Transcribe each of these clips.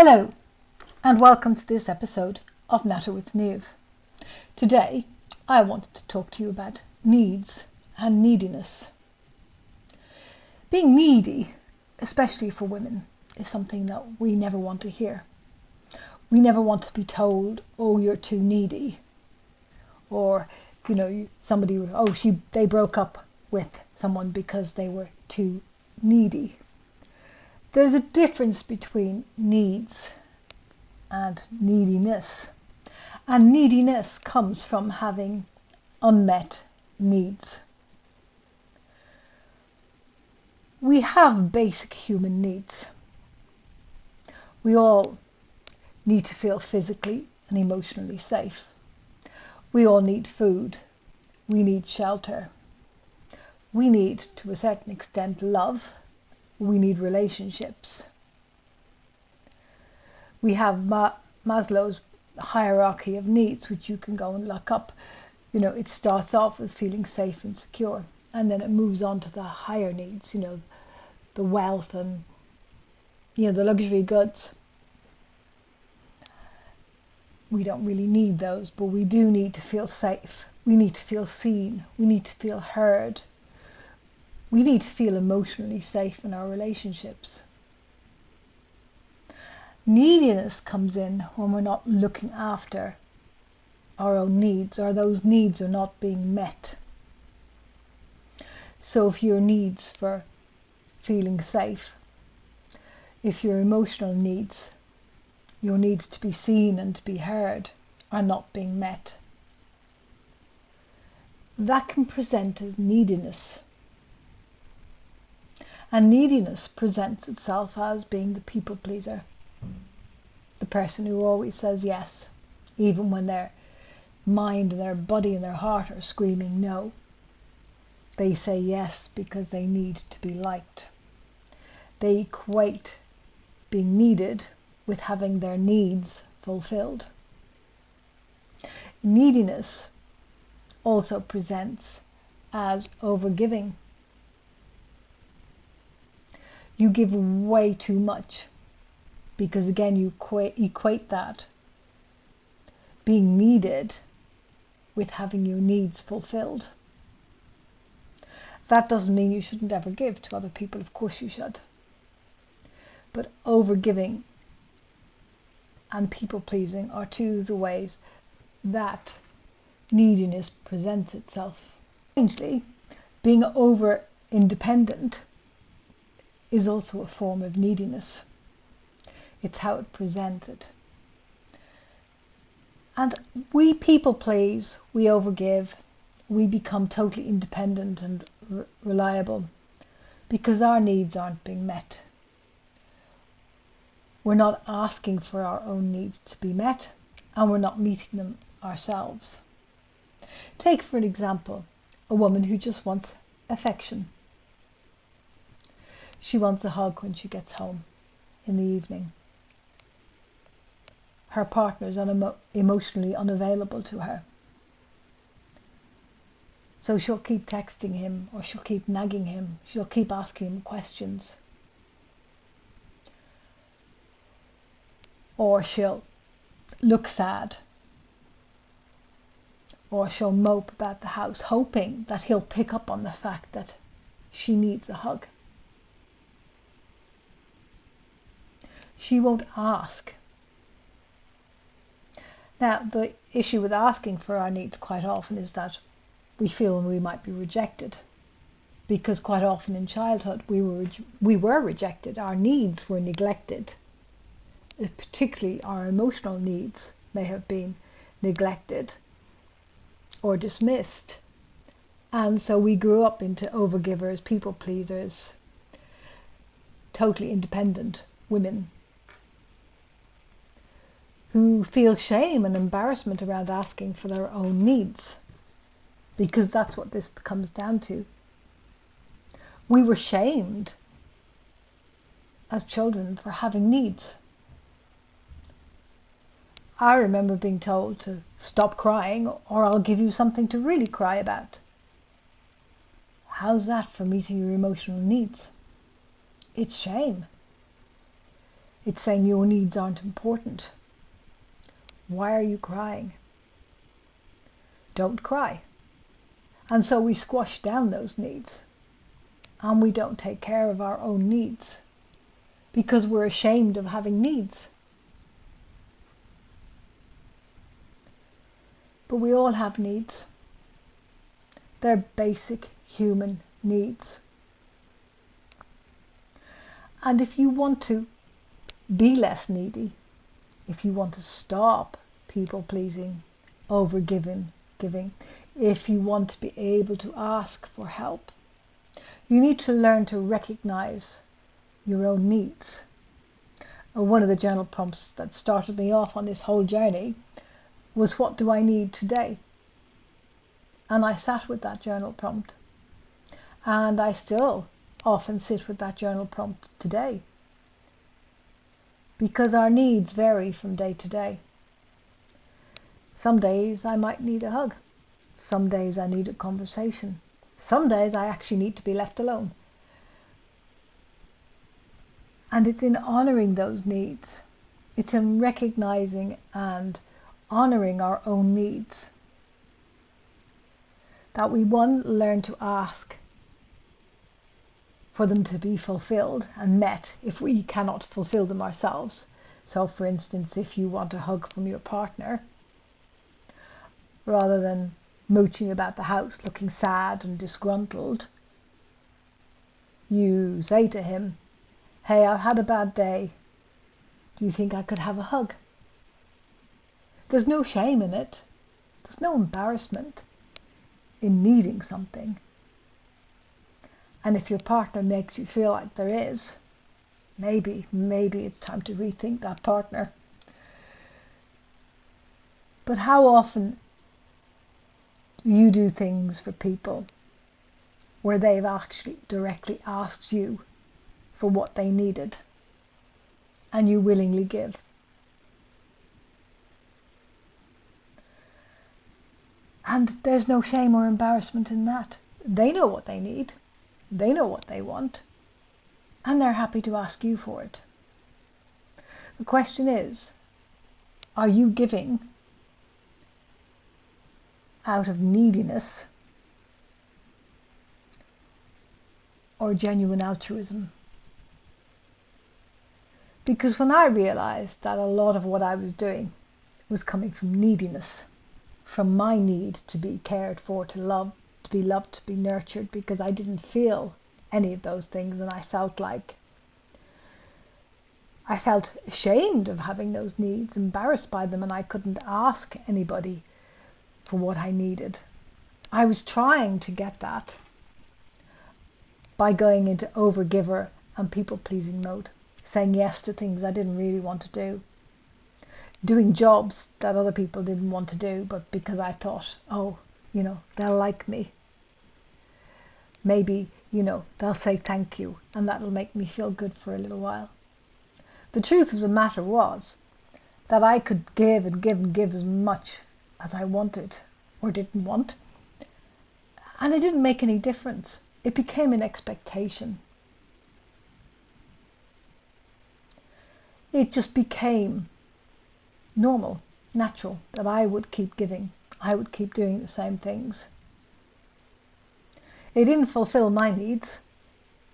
Hello and welcome to this episode of Natter with Niamh. Today I wanted to talk to you about needs and neediness. Being needy, especially for women, is something that we never want to hear. We never want to be told, oh, you're too needy. Or, they broke up with someone because they were too needy. There's a difference between needs and neediness. And neediness comes from having unmet needs. We have basic human needs. We all need to feel physically and emotionally safe. We all need food. We need shelter. We need, to a certain extent, love. We need relationships. We have Maslow's hierarchy of needs, which you can go and look up. It starts off with feeling safe and secure, and then it moves on to the higher needs, the wealth and, the luxury goods. We don't really need those, but we do need to feel safe. We need to feel seen. We need to feel heard. We need to feel emotionally safe in our relationships. Neediness comes in when we're not looking after our own needs, or those needs are not being met. So if your needs for feeling safe, if your emotional needs, your needs to be seen and to be heard, are not being met, that can present as neediness. And neediness presents itself as being the people pleaser. The person who always says yes, even when their mind and their body and their heart are screaming no. They say yes because they need to be liked. They equate being needed with having their needs fulfilled. Neediness also presents as overgiving. You give way too much because, again, you equate that being needed with having your needs fulfilled. That doesn't mean you shouldn't ever give to other people. Of course you should. But overgiving and people pleasing are two of the ways that neediness presents itself. Strangely, being over independent is also a form of neediness. It's how it presents it. And we people please, we overgive, we become totally independent and reliable because our needs aren't being met. We're not asking for our own needs to be met, and we're not meeting them ourselves. Take, for an example, a woman who just wants affection. She wants a hug when she gets home in the evening. Her partner is emotionally unavailable to her. So she'll keep texting him, or she'll keep nagging him. She'll keep asking him questions. Or she'll look sad. Or she'll mope about the house, hoping that he'll pick up on the fact that she needs a hug. She won't ask. Now, the issue with asking for our needs quite often is that we feel we might be rejected, because quite often in childhood we were rejected. Our needs were neglected. Particularly our emotional needs may have been neglected or dismissed, and so we grew up into overgivers, people pleasers, totally independent women who feel shame and embarrassment around asking for their own needs, because that's what this comes down to. We were shamed as children for having needs. I remember being told to stop crying or I'll give you something to really cry about. How's that for meeting your emotional needs? It's shame. It's saying your needs aren't important. Why are you crying? Don't cry. And so we squash down those needs, and we don't take care of our own needs because we're ashamed of having needs. But we all have needs. They're basic human needs. And if you want to be less needy, if you want to stop people pleasing, over giving, if you want to be able to ask for help, you need to learn to recognize your own needs. One of the journal prompts that started me off on this whole journey was, what do I need today? And I sat with that journal prompt. And I still often sit with that journal prompt today. Because our needs vary from day to day. Some days I might need a hug. Some days I need a conversation. Some days I actually need to be left alone. And it's in honouring those needs. It's in recognising and honouring our own needs that we, one, learn to ask for them to be fulfilled and met if we cannot fulfill them ourselves. So for instance, if you want a hug from your partner, rather than mooching about the house looking sad and disgruntled, you say to him, hey, I've had a bad day. Do you think I could have a hug? There's no shame in it. There's no embarrassment in needing something. And if your partner makes you feel like there is, maybe it's time to rethink that partner. But how often do you do things for people where they've actually directly asked you for what they needed and you willingly give? And there's no shame or embarrassment in that. They know what they need. They know what they want. And they're happy to ask you for it. The question is, are you giving out of neediness or genuine altruism? Because when I realized that a lot of what I was doing was coming from neediness, from my need to be cared for, to love, to be loved, to be nurtured, because I didn't feel any of those things, and I felt ashamed of having those needs, embarrassed by them, and I couldn't ask anybody for what I needed. I was trying to get that by going into overgiver and people-pleasing mode, saying yes to things I didn't really want to do, doing jobs that other people didn't want to do, but because I thought, oh, they'll like me. Maybe, they'll say thank you, and that'll make me feel good for a little while. The truth of the matter was that I could give and give and give as much as I wanted or didn't want, and it didn't make any difference. It became an expectation. It just became normal, natural, that I would keep giving. I would keep doing the same things. It didn't fulfill my needs.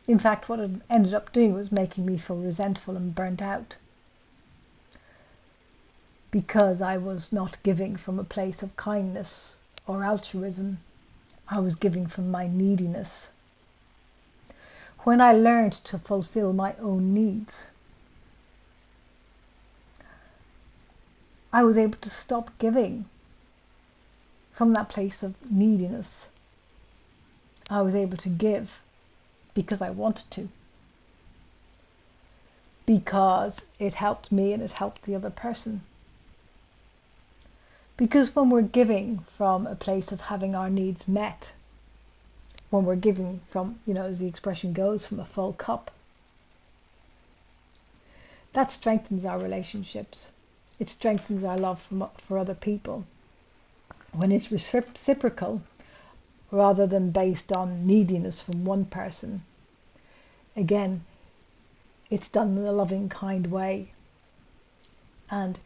In fact, what it ended up doing was making me feel resentful and burnt out, because I was not giving from a place of kindness or altruism. I was giving from my neediness. When I learned to fulfill my own needs, I was able to stop giving from that place of neediness. I was able to give because I wanted to, because it helped me and it helped the other person. Because when we're giving from a place of having our needs met, when we're giving from, as the expression goes, from a full cup, that strengthens our relationships. It strengthens our love for other people. When it's reciprocal, rather than based on neediness from one person, again, it's done in a loving, kind way, and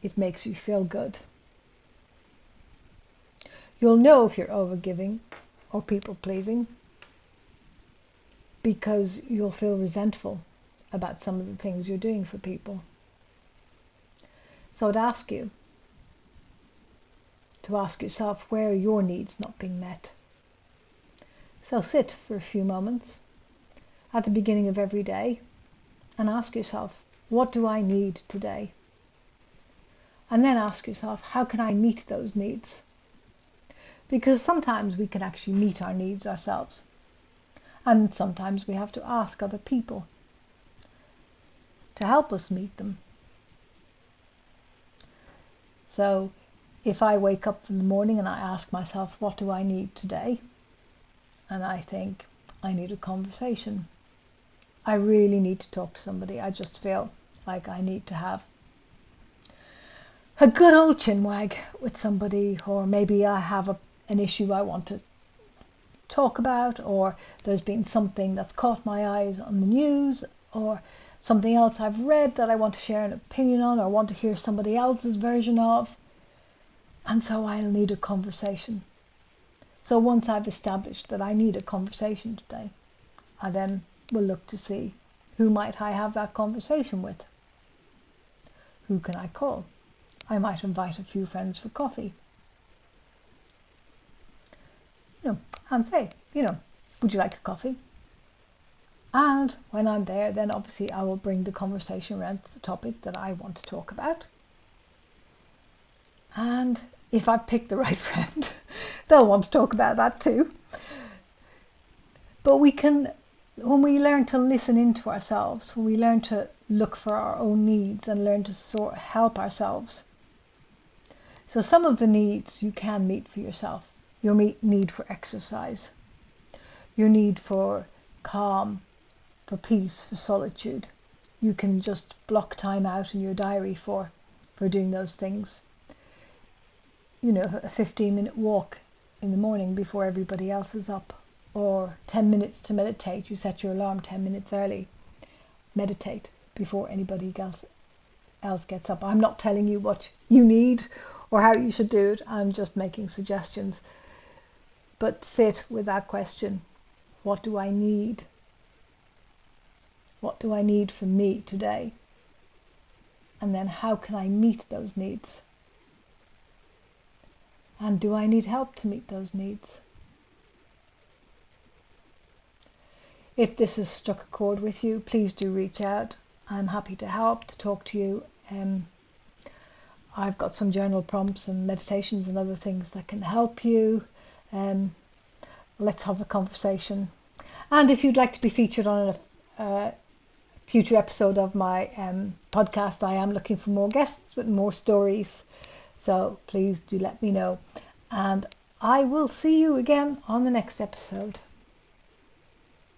it makes you feel good. You'll know if you're overgiving or people-pleasing because you'll feel resentful about some of the things you're doing for people. So I'd ask you to ask yourself, where are your needs not being met? So sit for a few moments at the beginning of every day and ask yourself, what do I need today? And then ask yourself, how can I meet those needs? Because sometimes we can actually meet our needs ourselves. And sometimes we have to ask other people to help us meet them. So if I wake up in the morning and I ask myself, what do I need today? And I think, I need a conversation. I really need to talk to somebody. I just feel like I need to have a good old chinwag with somebody, or maybe I have an issue I want to talk about, or there's been something that's caught my eyes on the news, or something else I've read that I want to share an opinion on, or want to hear somebody else's version of, and so I'll need a conversation. So once I've established that I need a conversation today, I then will look to see, who might I have that conversation with? Who can I call? I might invite a few friends for coffee. And say, would you like a coffee? And when I'm there, then obviously I will bring the conversation around to the topic that I want to talk about. And if I pick the right friend, they'll want to talk about that too. But when we learn to listen into ourselves, when we learn to look for our own needs and learn to help ourselves. So some of the needs you can meet for yourself. Your need for exercise, your need for calm, for peace, for solitude. You can just block time out in your diary for doing those things. A 15-minute walk in the morning before everybody else is up, or 10 minutes to meditate. You set your alarm 10 minutes early. Meditate before anybody else gets up. I'm not telling you what you need or how you should do it. I'm just making suggestions. But sit with that question. What do I need? What do I need from me today? And then how can I meet those needs? And do I need help to meet those needs? If this has struck a chord with you, please do reach out. I'm happy to help, to talk to you. I've got some journal prompts and meditations and other things that can help you. Let's have a conversation. And if you'd like to be featured on a future episode of my podcast, I am looking for more guests with more stories. So please do let me know. And I will see you again on the next episode.